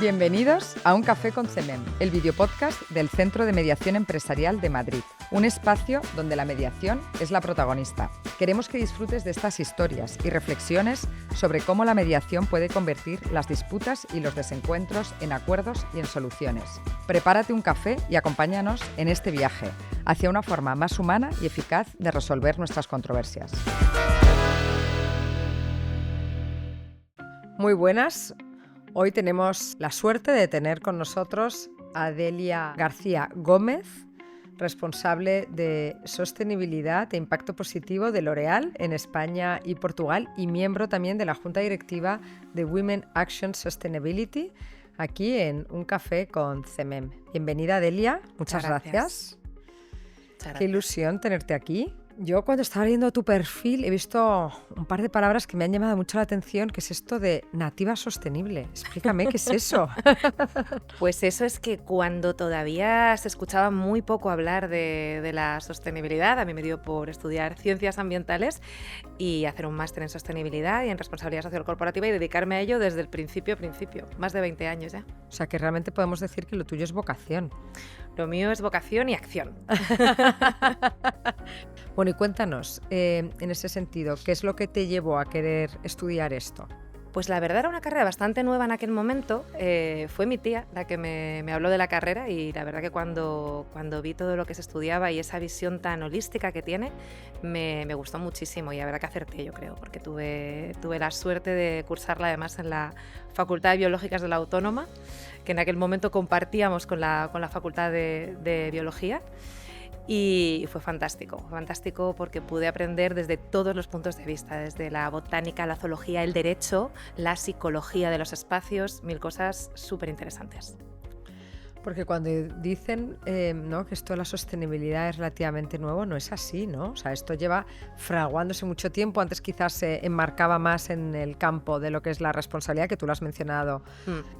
Bienvenidos a Un Café con CEMEM, el videopodcast del Centro de Mediación Empresarial de Madrid, un espacio donde la mediación es la protagonista. Queremos que disfrutes de estas historias y reflexiones sobre cómo la mediación puede convertir las disputas y los desencuentros en acuerdos y en soluciones. Prepárate un café y acompáñanos en este viaje hacia una forma más humana y eficaz de resolver nuestras controversias. Muy buenas. Hoy tenemos la suerte de tener con nosotros a Delia García Gómez, responsable de sostenibilidad e impacto positivo de L'Oréal en España y Portugal y miembro también de la Junta Directiva de Women Action Sustainability, aquí en Un Café con CEMEM. Bienvenida, Delia. Muchas gracias. Qué ilusión tenerte aquí. Yo cuando estaba leyendo tu perfil he visto un par de palabras que me han llamado mucho la atención, que es esto de nativa sostenible. Explícame, ¿qué es eso? Pues eso es que cuando todavía se escuchaba muy poco hablar de la sostenibilidad, a mí me dio por estudiar ciencias ambientales y hacer un máster en sostenibilidad y en responsabilidad social corporativa y dedicarme a ello desde el principio, más de 20 años ya. O sea que realmente podemos decir que lo tuyo es vocación. Lo mío es vocación y acción. Bueno, y cuéntanos, en ese sentido, ¿qué es lo que te llevó a querer estudiar esto? Pues la verdad era una carrera bastante nueva en aquel momento. Fue mi tía la que me habló de la carrera y la verdad que cuando vi todo lo que se estudiaba y esa visión tan holística que tiene, me gustó muchísimo y la verdad que acerté, yo creo, porque tuve la suerte de cursarla además en la Facultad de Biológicas de la Autónoma, que en aquel momento compartíamos con la Facultad de Biología. Y fue fantástico porque pude aprender desde todos los puntos de vista, desde la botánica, la zoología, el derecho, la psicología de los espacios, mil cosas súper interesantes. Porque cuando dicen ¿no? que esto de la sostenibilidad es relativamente nuevo, no es así, ¿no? O sea, esto lleva fraguándose mucho tiempo. Antes quizás se enmarcaba más en el campo de lo que es la responsabilidad, que tú lo has mencionado,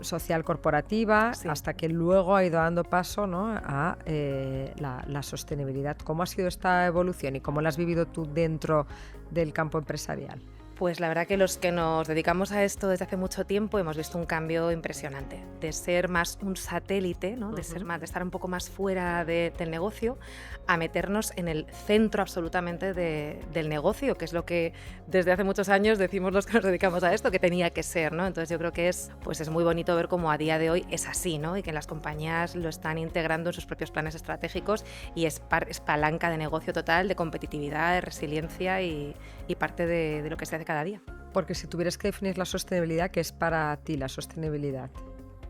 social corporativa, sí, hasta que luego ha ido dando paso, ¿no? a la sostenibilidad. ¿Cómo ha sido esta evolución y cómo la has vivido tú dentro del campo empresarial? Pues la verdad que los que nos dedicamos a esto desde hace mucho tiempo hemos visto un cambio impresionante, de ser más un satélite, ¿no? de estar un poco más fuera del negocio, a meternos en el centro absolutamente del negocio, que es lo que desde hace muchos años decimos los que nos dedicamos a esto, que tenía que ser, ¿no? Entonces yo creo que es muy bonito ver cómo a día de hoy es así, ¿no? Y que las compañías lo están integrando en sus propios planes estratégicos y es palanca de negocio total, de competitividad, de resiliencia y parte de lo que se hace cada día. Porque si tuvieras que definir la sostenibilidad, ¿qué es para ti la sostenibilidad?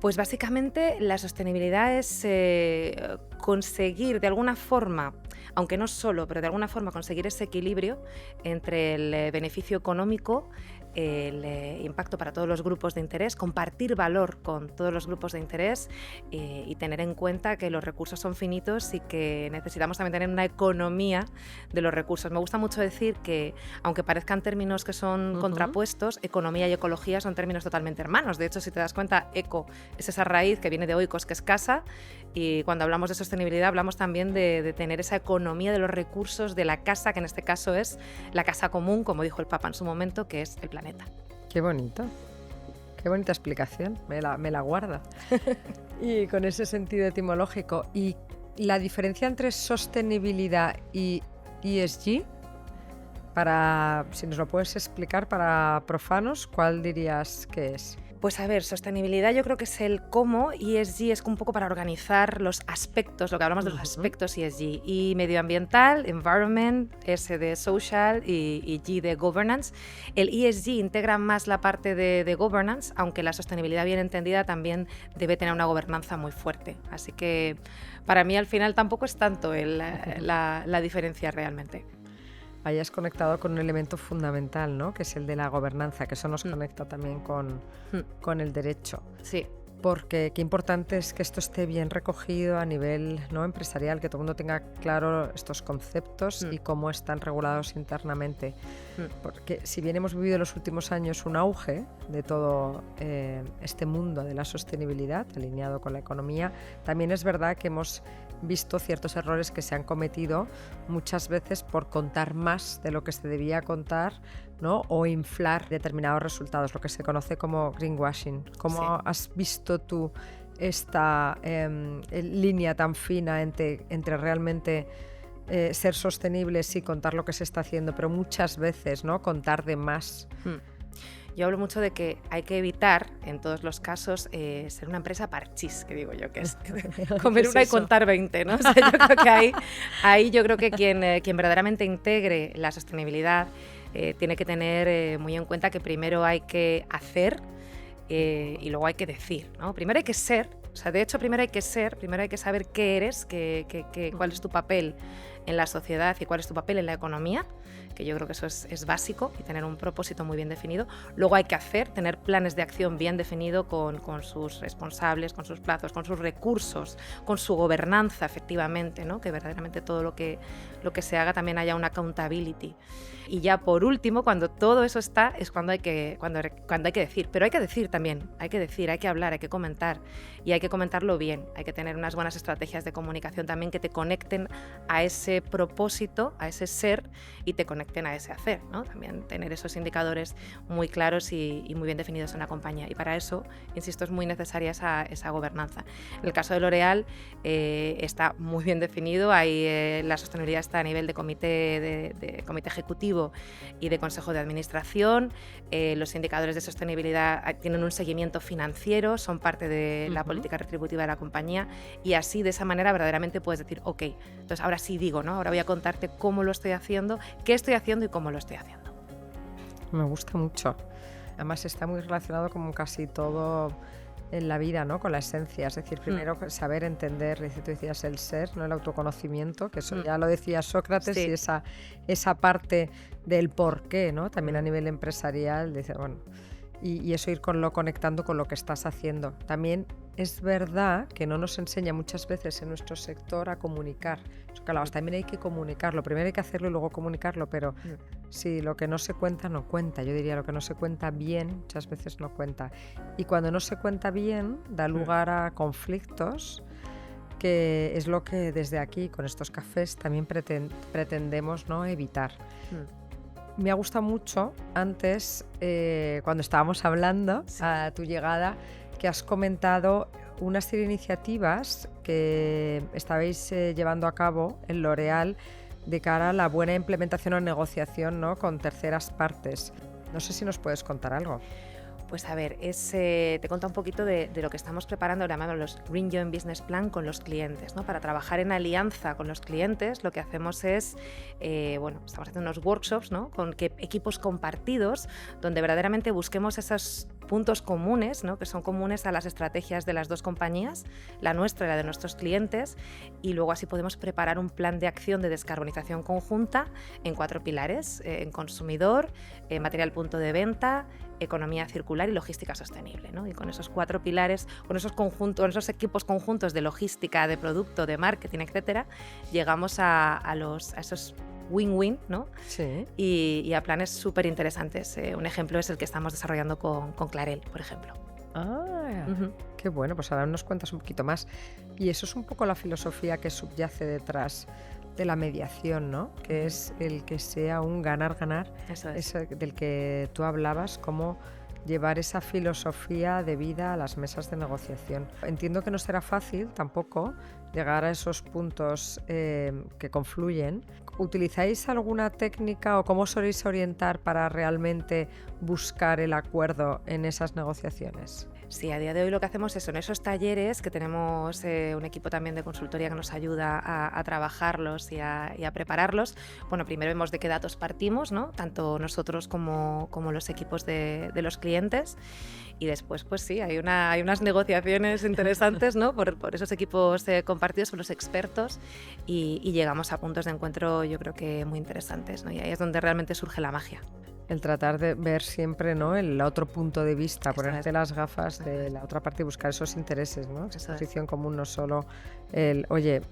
Pues básicamente la sostenibilidad es conseguir de alguna forma, aunque no solo, pero de alguna forma conseguir ese equilibrio entre el beneficio económico, el impacto para todos los grupos de interés, compartir valor con todos los grupos de interés y tener en cuenta que los recursos son finitos y que necesitamos también tener una economía de los recursos. Me gusta mucho decir que, aunque parezcan términos que son contrapuestos, economía y ecología son términos totalmente hermanos. De hecho, si te das cuenta, eco es esa raíz que viene de oikos, que es casa, y cuando hablamos de sostenibilidad hablamos también de tener esa economía de los recursos de la casa, que en este caso es la casa común, como dijo el Papa en su momento, que es el planeta. Qué bonito, qué bonita explicación, me la guarda. Y con ese sentido etimológico, ¿y la diferencia entre sostenibilidad y ESG? Si nos lo puedes explicar para profanos, ¿cuál dirías que es? Pues a ver, sostenibilidad yo creo que es el cómo, y ESG es un poco para organizar los aspectos, lo que hablamos de los aspectos ESG, y medioambiental, environment, S de social y G de governance. El ESG integra más la parte de governance, aunque la sostenibilidad bien entendida también debe tener una gobernanza muy fuerte. Así que para mí al final tampoco es tanto la diferencia realmente. Hayas conectado con un elemento fundamental, ¿no? Que es el de la gobernanza, que eso nos conecta también con el derecho. Sí. Porque qué importante es que esto esté bien recogido a nivel, ¿no?, empresarial, que todo el mundo tenga claro estos conceptos y cómo están regulados internamente. Porque si bien hemos vivido en los últimos años un auge de todo este mundo de la sostenibilidad alineado con la economía, también es verdad que hemos visto ciertos errores que se han cometido muchas veces por contar más de lo que se debía contar ¿no? O inflar determinados resultados, lo que se conoce como greenwashing. ¿Cómo Sí. has visto tú esta línea tan fina entre realmente ser sostenibles y contar lo que se está haciendo, pero muchas veces, ¿no?, contar de más? Mm. Yo hablo mucho de que hay que evitar, en todos los casos, ser una empresa parchís, que digo yo, que es comer ¿Qué es una y eso? contar 20, ¿no? O sea, yo creo que ahí yo creo que quien verdaderamente integre la sostenibilidad tiene que tener muy en cuenta que primero hay que hacer y luego hay que decir, ¿no? Primero hay que ser, o sea, de hecho primero hay que ser, primero hay que saber qué eres, cuál es tu papel en la sociedad y cuál es tu papel en la economía, que yo creo que eso es básico, y tener un propósito muy bien definido. Luego hay que tener planes de acción bien definidos con sus responsables, con sus plazos, con sus recursos, con su gobernanza, efectivamente, ¿no? Que verdaderamente todo lo que se haga también haya una accountability. Y ya por último, cuando todo eso está, es cuando hay que decir. Pero hay que decir también, hay que hablar, hay que comentar, y hay que comentarlo bien. Hay que tener unas buenas estrategias de comunicación también que te conecten a ese propósito, a ese ser, y te conecten a ese hacer, ¿no? También tener esos indicadores muy claros y muy bien definidos en la compañía. Y para eso, insisto, es muy necesaria esa gobernanza. En el caso de L'Oréal está muy bien definido. Ahí la sostenibilidad está a nivel de comité ejecutivo y de consejo de administración. Los indicadores de sostenibilidad tienen un seguimiento financiero, son parte de la política retributiva de la compañía, y así, de esa manera, verdaderamente puedes decir, ok, entonces ahora sí digo, ¿no? Ahora voy a contarte cómo lo estoy haciendo, qué estoy haciendo y cómo lo estoy haciendo. Me gusta mucho. Además está muy relacionado con casi todo en la vida, ¿no?, con la esencia. Es decir, primero saber entender, tú decías el ser, ¿no?, el autoconocimiento, que eso ya lo decía Sócrates, Sí. y esa parte del por qué, ¿no?, también a nivel empresarial, dice, bueno, y eso ir conectando con lo que estás haciendo. También es verdad que no nos enseña muchas veces en nuestro sector a comunicar. Eso que hablabas, también hay que comunicarlo. Primero hay que hacerlo y luego comunicarlo, pero sí, lo que no se cuenta no cuenta. Yo diría, lo que no se cuenta bien muchas veces no cuenta. Y cuando no se cuenta bien, da lugar a conflictos, que es lo que desde aquí, con estos cafés, también pretendemos, ¿no?, evitar. Me ha gustado mucho antes, cuando estábamos hablando, a tu llegada, que has comentado una serie de iniciativas que estabais llevando a cabo en L'Oréal de cara a la buena implementación o negociación, ¿no?, con terceras partes. No sé si nos puedes contar algo. Pues a ver, te cuento un poquito de lo que estamos preparando, llamado los Green Joint Business Plan, con los clientes, ¿no? Para trabajar en alianza con los clientes, lo que hacemos es, estamos haciendo unos workshops, ¿no?, con equipos compartidos, donde verdaderamente busquemos esos puntos comunes, ¿no?, que son comunes a las estrategias de las dos compañías, la nuestra y la de nuestros clientes, y luego así podemos preparar un plan de acción de descarbonización conjunta en 4 pilares, en consumidor, material punto de venta, economía circular y logística sostenible, ¿no? Y con esos 4 pilares, con esos equipos conjuntos de logística, de producto, de marketing, etcétera, llegamos a esos win-win, ¿no? Sí. Y a planes súper interesantes. Un ejemplo es el que estamos desarrollando con Clarel, por ejemplo. Qué bueno, pues ahora nos cuentas un poquito más. Y eso es un poco la filosofía que subyace detrás de la mediación, ¿no? Que es el que sea un ganar-ganar. Eso es. Del que tú hablabas, cómo llevar esa filosofía de vida a las mesas de negociación. Entiendo que no será fácil tampoco llegar a esos puntos que confluyen. ¿Utilizáis alguna técnica o cómo soléis orientar para realmente buscar el acuerdo en esas negociaciones? Sí, a día de hoy lo que hacemos es en esos talleres, que tenemos un equipo también de consultoría que nos ayuda a trabajarlos y a prepararlos. Bueno, primero vemos de qué datos partimos, ¿no?, tanto nosotros como los equipos de los clientes, y después, pues sí, hay unas negociaciones interesantes, ¿no?, por esos equipos compartidos por los expertos, y llegamos a puntos de encuentro, yo creo que muy interesantes, ¿no? Y ahí es donde realmente surge la magia. El tratar de ver siempre, ¿no?, el otro punto de vista, Eso ponerte es. las gafas de la otra parte y buscar esos intereses, ¿no? Esa Eso es. posición común, no solo el, oye,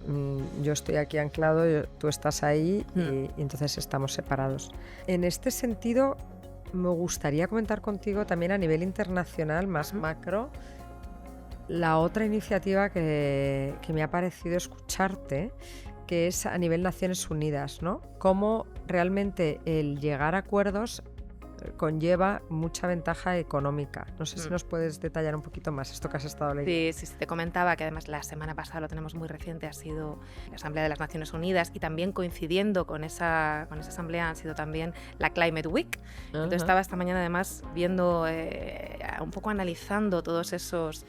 yo estoy aquí anclado, tú estás ahí y entonces estamos separados. En este sentido, me gustaría comentar contigo también a nivel internacional, más macro, la otra iniciativa que me ha parecido escucharte, que es a nivel Naciones Unidas, ¿no? Cómo realmente el llegar a acuerdos conlleva mucha ventaja económica. No sé si nos puedes detallar un poquito más esto que has estado leyendo. Sí, te comentaba que además la semana pasada, lo tenemos muy reciente, ha sido la Asamblea de las Naciones Unidas, y también coincidiendo con esa asamblea ha sido también la Climate Week. Entonces estaba esta mañana además viendo, un poco analizando todos esos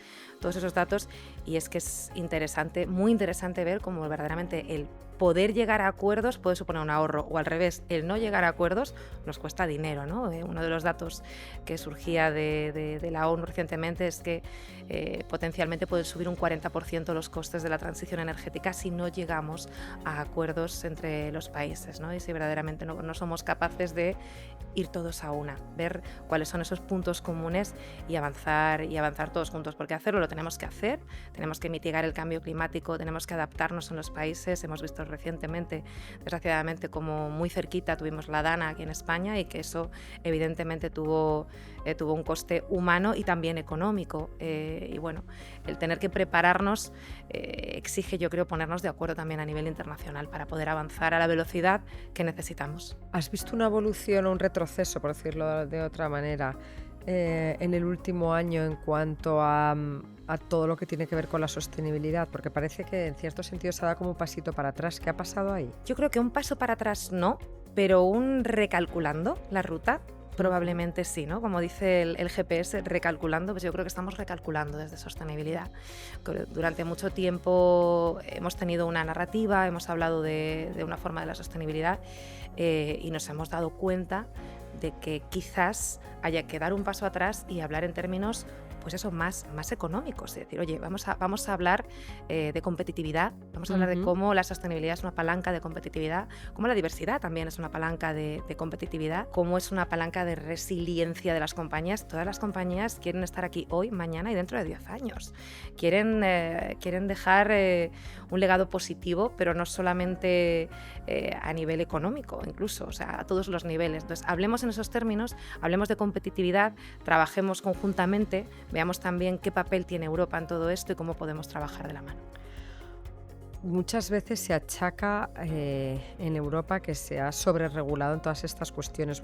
datos, y es que es interesante, muy interesante ver cómo verdaderamente el poder llegar a acuerdos puede suponer un ahorro, o al revés, el no llegar a acuerdos nos cuesta dinero, ¿no? Uno de los datos que surgía de la ONU recientemente es que potencialmente pueden subir un 40% los costes de la transición energética si no llegamos a acuerdos entre los países, ¿no? Y si verdaderamente no somos capaces de ir todos a una, ver cuáles son esos puntos comunes y avanzar todos juntos, porque hacerlo lo tenemos que hacer, tenemos que mitigar el cambio climático, tenemos que adaptarnos en los países. Hemos visto recientemente, desgraciadamente, como muy cerquita tuvimos la Dana aquí en España, y que eso evidentemente tuvo un coste humano y también económico, y bueno, el tener que prepararnos exige, yo creo, ponernos de acuerdo también a nivel internacional para poder avanzar a la velocidad que necesitamos. ¿Has visto una evolución o un retroceso, por decirlo de otra manera, en el último año en cuanto a todo lo que tiene que ver con la sostenibilidad? Porque parece que en cierto sentido se ha dado como un pasito para atrás. ¿Qué ha pasado ahí? Yo creo que un paso para atrás no, pero un recalculando la ruta probablemente sí, ¿no? Como dice el GPS, recalculando, pues yo creo que estamos recalculando desde sostenibilidad. Durante mucho tiempo hemos tenido una narrativa, hemos hablado de una forma de la sostenibilidad, y nos hemos dado cuenta de que quizás haya que dar un paso atrás y hablar en términos, pues eso, más económicos. Es decir, oye, vamos a hablar de competitividad, vamos a hablar de cómo la sostenibilidad es una palanca de competitividad, cómo la diversidad también es una palanca de competitividad, cómo es una palanca de resiliencia de las compañías. Todas las compañías quieren estar aquí hoy, mañana y dentro de 10 años. Quieren dejar un legado positivo, pero no solamente a nivel económico, incluso, o sea, a todos los niveles. Entonces, hablemos en esos términos, hablemos de competitividad, trabajemos conjuntamente, veamos también qué papel tiene Europa en todo esto y cómo podemos trabajar de la mano. Muchas veces se achaca en Europa que se ha sobreregulado en todas estas cuestiones.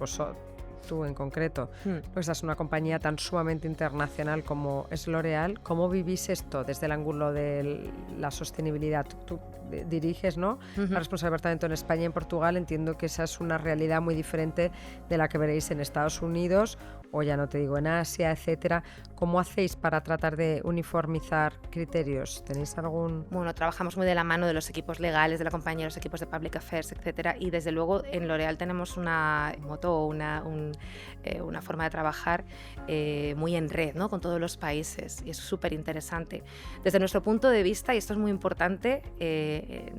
Tú en concreto, pues es una compañía tan sumamente internacional como es L'Oréal. ¿Cómo vivís esto desde el ángulo de la sostenibilidad? Tú diriges, ¿no?, la responsable departamento en España y en Portugal. Entiendo que esa es una realidad muy diferente de la que veréis en Estados Unidos, o ya no te digo en Asia, etcétera. ¿Cómo hacéis para tratar de uniformizar criterios? ¿Tenéis algún...? Bueno, trabajamos muy de la mano de los equipos legales de la compañía, los equipos de Public Affairs, etcétera, y desde luego en L'Oréal tenemos una moto, una forma de trabajar muy en red, ¿no?, con todos los países, y es súper interesante. Desde nuestro punto de vista, y esto es muy importante,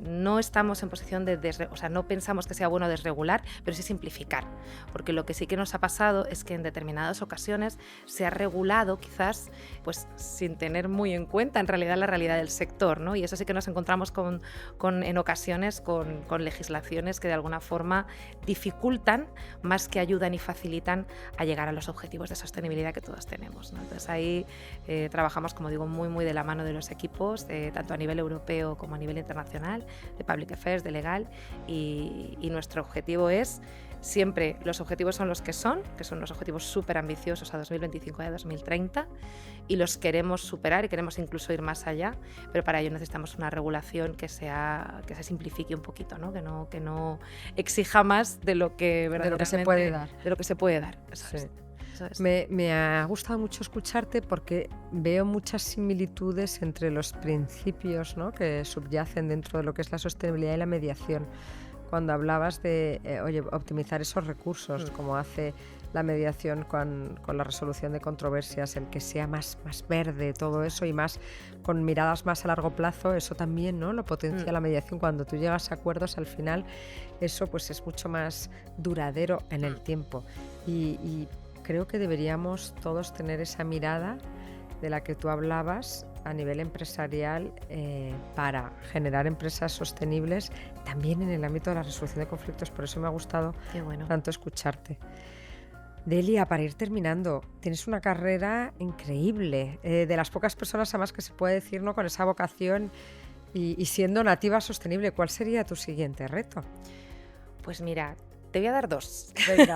no estamos en posición o sea, no pensamos que sea bueno desregular, pero sí simplificar, porque lo que sí que nos ha pasado es que en determinadas ocasiones se ha regulado quizás pues sin tener muy en cuenta en realidad la realidad del sector, ¿no? Y eso sí que nos encontramos en ocasiones con legislaciones que de alguna forma dificultan más que ayudan y facilitan a llegar a los objetivos de sostenibilidad que todos tenemos, ¿no? Entonces ahí trabajamos, como digo, muy de la mano de los equipos, tanto a nivel europeo como a nivel internacional, de Public Affairs, de legal, y nuestro objetivo es siempre, los objetivos son los que son los objetivos súper ambiciosos a 2025 y a 2030, y los queremos superar y queremos incluso ir más allá, pero para ello necesitamos una regulación que se simplifique un poquito, ¿no? Que no exija más de lo que verdaderamente se puede dar. De lo que se puede dar. Sí. Me ha gustado mucho escucharte porque veo muchas similitudes entre los principios, ¿no?, que subyacen dentro de lo que es la sostenibilidad y la mediación. Cuando hablabas de optimizar esos recursos, como hace la mediación con la resolución de controversias, el que sea más verde todo eso y más con miradas más a largo plazo, eso también, ¿no?, lo potencia la mediación. Cuando tú llegas a acuerdos, al final eso pues es mucho más duradero en el tiempo, y creo que deberíamos todos tener esa mirada de la que tú hablabas a nivel empresarial, para generar empresas sostenibles también en el ámbito de la resolución de conflictos. Por eso me ha gustado tanto escucharte. Delia, para ir terminando, tienes una carrera increíble, de las pocas personas además que se puede decir, ¿no?, con esa vocación y siendo nativa sostenible. ¿Cuál sería tu siguiente reto? Pues mira, Te voy a dar 2. Venga,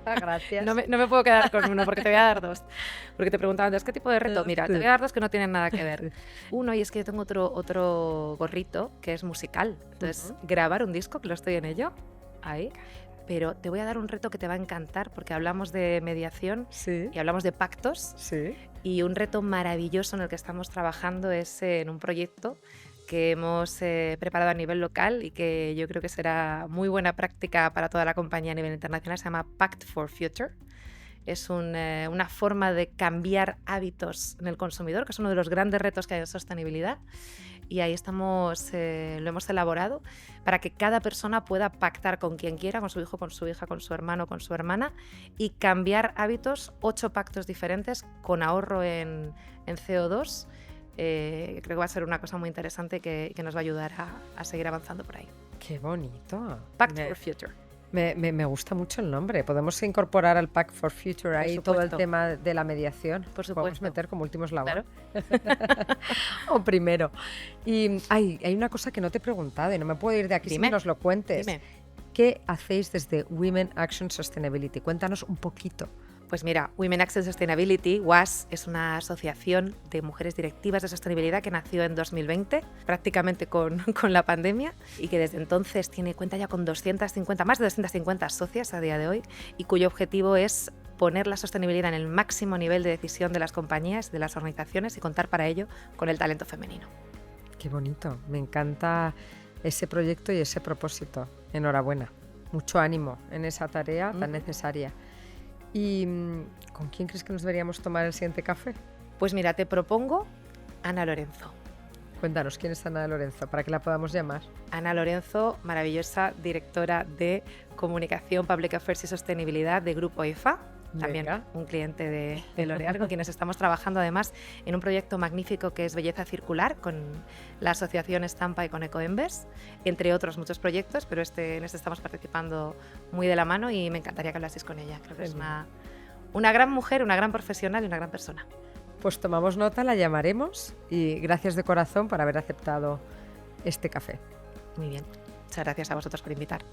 gracias. No me puedo quedar con uno porque te voy a dar 2. Porque te preguntaban antes, ¿qué tipo de reto? Mira, te voy a dar 2 que no tienen nada que ver. Uno, y es que yo tengo otro gorrito que es musical. Entonces, grabar un disco, que lo estoy en ello, ahí. Pero te voy a dar un reto que te va a encantar porque hablamos de mediación y hablamos de pactos. Sí. Y un reto maravilloso en el que estamos trabajando es en un proyecto que hemos preparado a nivel local y que yo creo que será muy buena práctica para toda la compañía a nivel internacional. Se llama Pact for Future. Es una forma de cambiar hábitos en el consumidor, que es uno de los grandes retos que hay en sostenibilidad. Y ahí estamos, lo hemos elaborado para que cada persona pueda pactar con quien quiera, con su hijo, con su hija, con su hermano, con su hermana, y cambiar hábitos, 8 pactos diferentes con ahorro en CO2. Creo que va a ser una cosa muy interesante que nos va a ayudar a seguir avanzando por ahí. ¡Qué bonito! Pact for Future. Me gusta mucho el nombre. Podemos incorporar al Pact for Future ahí todo el tema de la mediación. Por supuesto. Podemos meter como último eslabón. Claro. O primero. Y hay una cosa que no te he preguntado y no me puedo ir de aquí sin que nos lo cuentes. Dime. ¿Qué hacéis desde Women Action Sustainability? Cuéntanos un poquito. Pues mira, Women Action Sustainability, WAS, es una asociación de mujeres directivas de sostenibilidad que nació en 2020, prácticamente con la pandemia, y que desde entonces cuenta ya con más de 250 socias a día de hoy, y cuyo objetivo es poner la sostenibilidad en el máximo nivel de decisión de las compañías, de las organizaciones, y contar para ello con el talento femenino. Qué bonito, me encanta ese proyecto y ese propósito. Enhorabuena, mucho ánimo en esa tarea tan necesaria. ¿Y con quién crees que nos deberíamos tomar el siguiente café? Pues mira, te propongo Ana Lorenzo. Cuéntanos, ¿quién es Ana Lorenzo? Para que la podamos llamar. Ana Lorenzo, maravillosa directora de Comunicación, Public Affairs y Sostenibilidad de Grupo EFA. También un cliente de L'Oréal, con quienes estamos trabajando además en un proyecto magnífico que es Belleza Circular, con la asociación Estampa y con Ecoembes, entre otros muchos proyectos, pero en este estamos participando muy de la mano y me encantaría que hablaseis con ella. Creo que es una gran mujer, una gran profesional y una gran persona. Pues tomamos nota, la llamaremos y gracias de corazón por haber aceptado este café. Muy bien, muchas gracias a vosotros por invitar.